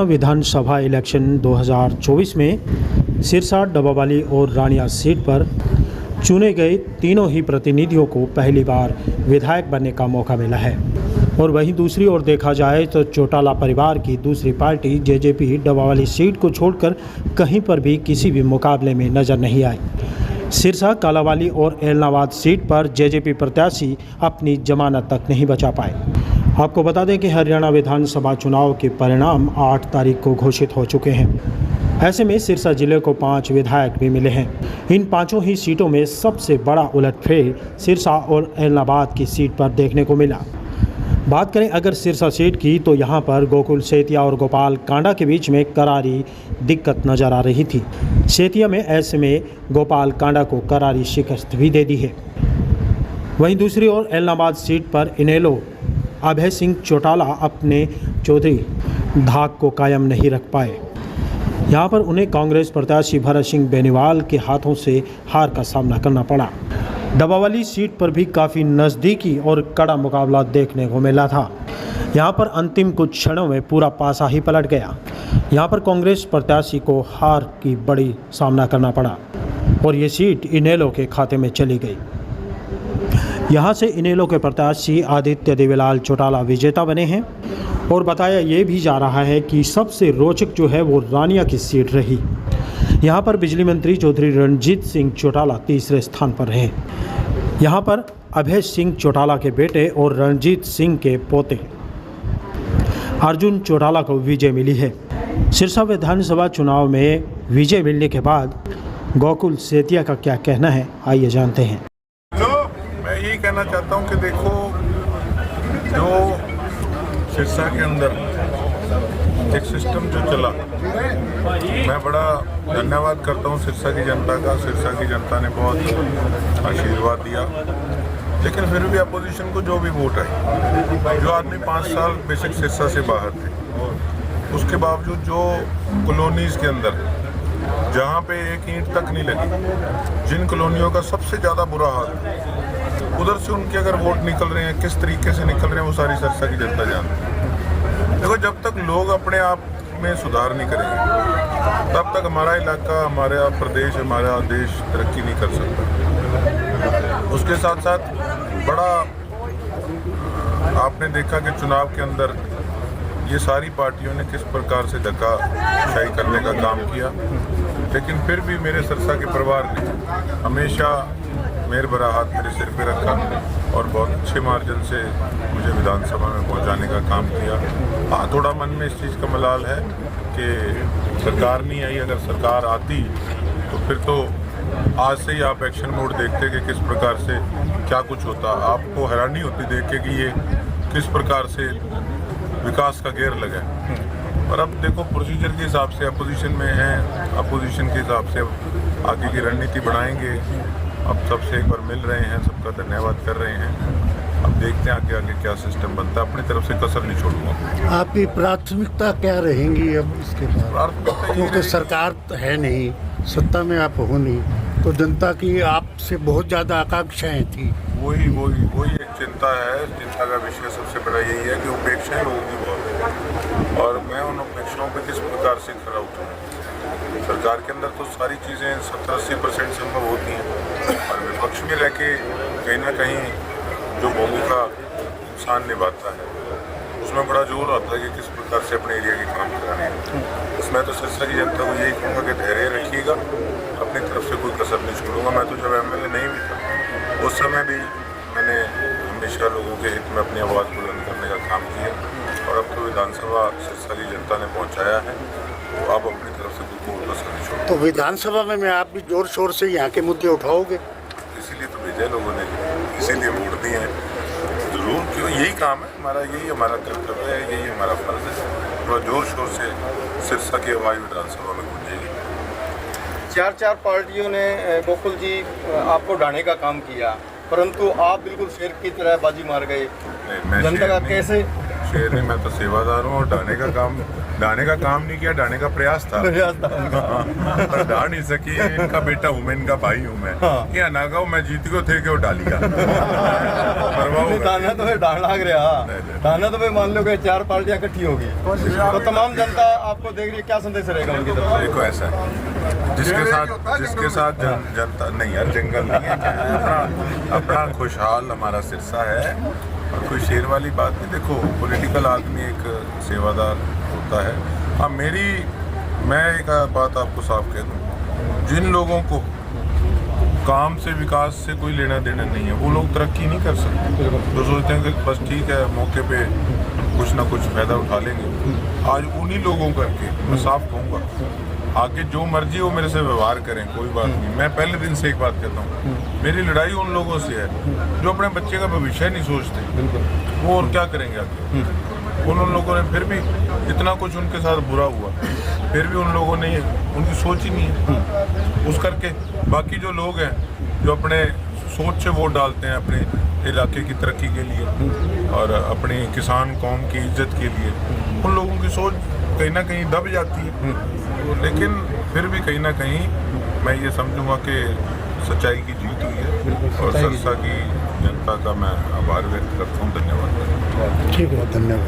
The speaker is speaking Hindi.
विधानसभा इलेक्शन 2024 में सिरसा, डबावाली और रानिया सीट पर चुने गए तीनों ही प्रतिनिधियों को पहली बार विधायक बनने का मौका मिला है। और वहीं दूसरी ओर देखा जाए तो चौटाला परिवार की दूसरी पार्टी जेजेपी डबावाली सीट को छोड़कर कहीं पर भी किसी भी मुकाबले में नजर नहीं आई। सिरसा, कालावाली और एलनाबाद सीट पर जेजेपी प्रत्याशी अपनी जमानत तक नहीं बचा पाए। आपको बता दें कि हरियाणा विधानसभा चुनाव के परिणाम 8 तारीख को घोषित हो चुके हैं। ऐसे में सिरसा जिले को 5 विधायक भी मिले हैं। इन पांचों ही सीटों में सबसे बड़ा उलटफेर सिरसा और एलनाबाद की सीट पर देखने को मिला। बात करें अगर सिरसा सीट की तो यहाँ पर गोकुल सेतिया और गोपाल कांडा के बीच में करारी दिक्कत नजर आ रही थी। सेतिया में ऐसे में गोपाल कांडा को करारी शिकस्त भी दे दी है। वहीं दूसरी ओर एलनाबाद सीट पर इनेलो अभय सिंह चौटाला अपने चौधरी धाक को कायम नहीं रख पाए। यहां पर उन्हें कांग्रेस प्रत्याशी भरत सिंह बेनीवाल के हाथों से हार का सामना करना पड़ा। डबावाली सीट पर भी काफ़ी नज़दीकी और कड़ा मुकाबला देखने को मिला था। यहां पर अंतिम कुछ क्षणों में पूरा पासा ही पलट गया। यहां पर कांग्रेस प्रत्याशी को हार की बड़ी सामना करना पड़ा और ये सीट इनेलो के खाते में चली गई। यहां से इनेलो के प्रत्याशी आदित्य देवीलाल चौटाला विजेता बने हैं और बताया ये भी जा रहा है कि सबसे रोचक जो है वो रानिया की सीट रही। यहां पर बिजली मंत्री चौधरी रणजीत सिंह चौटाला तीसरे स्थान पर रहे। यहां पर अभय सिंह चौटाला के बेटे और रणजीत सिंह के पोते अर्जुन चौटाला को विजय मिली है। सिरसा विधानसभा चुनाव में विजय मिलने के बाद गोकुल सेतिया का क्या कहना है, आइए जानते हैं। मैं यही कहना चाहता हूं कि देखो, जो सिरसा के अंदर एक सिस्टम जो चला, मैं बड़ा धन्यवाद करता हूं सिरसा की जनता का। सिरसा की जनता ने बहुत आशीर्वाद दिया, लेकिन फिर भी अपोजिशन को जो भी वोट है, जो आदमी 5 साल बेशक सिरसा से बाहर थे, उसके बावजूद जो कॉलोनीज़ के अंदर जहाँ पे एक ईंट तक नहीं लगी, जिन कॉलोनियों का सबसे ज़्यादा बुरा हाल, उधर से उनके अगर वोट निकल रहे हैं, किस तरीके से निकल रहे हैं, वो सारी सिरसा की जनता जानती है। देखो, जब तक लोग अपने आप में सुधार नहीं करेंगे, तब तक हमारा इलाका, हमारा प्रदेश, हमारा देश तरक्की नहीं कर सकता। उसके साथ साथ बड़ा आपने देखा कि चुनाव के अंदर ये सारी पार्टियों ने किस प्रकार से धक्काशाही करने का काम किया, लेकिन फिर भी मेरे सिरसा के परिवार ने हमेशा मेर भरा हाथ मेरे सिर पे रखा और बहुत अच्छे मार्जिन से मुझे विधानसभा में पहुंचाने का काम किया। हाँ, थोड़ा मन में इस चीज़ का मलाल है कि सरकार नहीं आई। अगर सरकार आती तो फिर तो आज से ही आप एक्शन मोड देखते कि किस प्रकार से क्या कुछ होता। आपको हैरानी होती देख के कि ये किस प्रकार से विकास का गेयर लगा है। और अब देखो, प्रोसीजर के हिसाब से अपोजिशन में है, अपोजिशन के हिसाब से आगे की रणनीति बनाएंगे। अब सबसे एक बार मिल रहे हैं, सबका धन्यवाद कर रहे हैं। अब देखते हैं आगे आगे क्या सिस्टम बनता है। अपनी तरफ से कसर नहीं छोड़ूंगा। आपकी प्राथमिकता क्या रहेंगी अब इसके बाद? प्राथमिकता क्योंकि सरकार है नहीं, सत्ता में आप हो नहीं, तो जनता की आपसे बहुत ज़्यादा आकांक्षाएं थी। वही एक चिंता है। चिंता का विषय सबसे बड़ा यही है कि उपेक्षाएं लोगों की बहुत है, और मैं उन उपेक्षाओं पर किस प्रकार से खरा उतरूँ। सरकार के अंदर तो सारी चीज़ें 70-80% संभव होती हैं, और विपक्ष में रह के कहीं ना कहीं जो भूमिका इंसान निभाता है, उसमें बड़ा जोर आता है कि किस प्रकार से अपने एरिया के काम कराने हैं। उसमें तो सिरसा की जनता को यही कहूँगा कि धैर्य रखिएगा, अपनी तरफ से कोई कसर नहीं छोड़ूंगा। मैं तो जब MLA नहीं भी था, उस समय भी मैंने हमेशा लोगों के हित में अपनी आवाज़ बुलंद करने का काम किया, और अब तो विधानसभा सिरसा की जनता ने पहुँचाया है, तो आप अपनी तरफ से कोई कसर नहीं छोड़ो। तो विधानसभा में आप भी जोर शोर से यहाँ के मुद्दे उठाओगे? इसीलिए तो भेजे लोगों ने, इसीलिए वोट दिए हैं। जरूर, क्यों, यही काम है हमारा, यही हमारा कर्तव्य है, यही हमारा फर्ज है। थोड़ा जोर शोर से सिरसा की आवाज़ विधानसभा में गूंजेगी। 4 पार्टियों ने गोकुल जी आपको ढाने का काम किया, परंतु आप बिल्कुल शेर की तरह बाजी मार गए। जनता का कैसे? शेर नहीं, मैं तो सेवादार हूँ, और ढाने का काम डालने का काम नहीं किया, डालने का प्रयास था। पर डाल नहीं सकी। इनका बेटा हूँ मैं, इनका भाई हूँ मैं। क्या ना कहूँ मैं जीत को थे क्यों डालिया। दाना तो फिर डाल लाग रहा, दाना तो फिर मान लो कि 4 पार्टियां इकट्ठी होगी तो तमाम जनता आपको देख रही है, क्या संदेश रहेगा उनकी तरफ से? देखो ऐसा है, जिसके साथ जनता नहीं यार, जंगल नहीं है, क्या है, अपना खुशहाल हमारा सिरसा है और कोई शेर वाली बात नहीं। देखो पॉलिटिकल आदमी एक सेवादार होता है। हाँ मैं एक बात आपको साफ कह दूँ, जिन लोगों को काम से विकास से कोई लेना देना नहीं है वो लोग तरक्की नहीं कर सकते। तो सोचते हैं कि बस ठीक है मौके पे कुछ ना कुछ फायदा उठा लेंगे। आज उन्हीं लोगों करके मैं साफ कहूँगा, आगे जो मर्जी वो मेरे से व्यवहार करें, कोई बात नहीं। मैं पहले दिन से एक बात कहता हूँ, मेरी लड़ाई उन लोगों से है जो अपने बच्चे का भविष्य नहीं सोचते। वो और क्या करेंगे आगे। उन लोगों ने फिर भी इतना कुछ उनके साथ बुरा हुआ, फिर भी उन लोगों ने उनकी सोच ही नहीं है उस करके। बाकी जो लोग हैं जो अपने सोच से वोट डालते हैं अपने इलाके की तरक्की के लिए और अपने किसान कौम की इज्जत के लिए, उन लोगों की सोच कहीं ना कहीं दब जाती है। तो लेकिन फिर भी कहीं ना कहीं मैं ये समझूंगा कि सच्चाई की जीत हुई है और सिरसा की जनता का मैं आभार व्यक्त करता हूँ। धन्यवाद। ठीक है, धन्यवाद।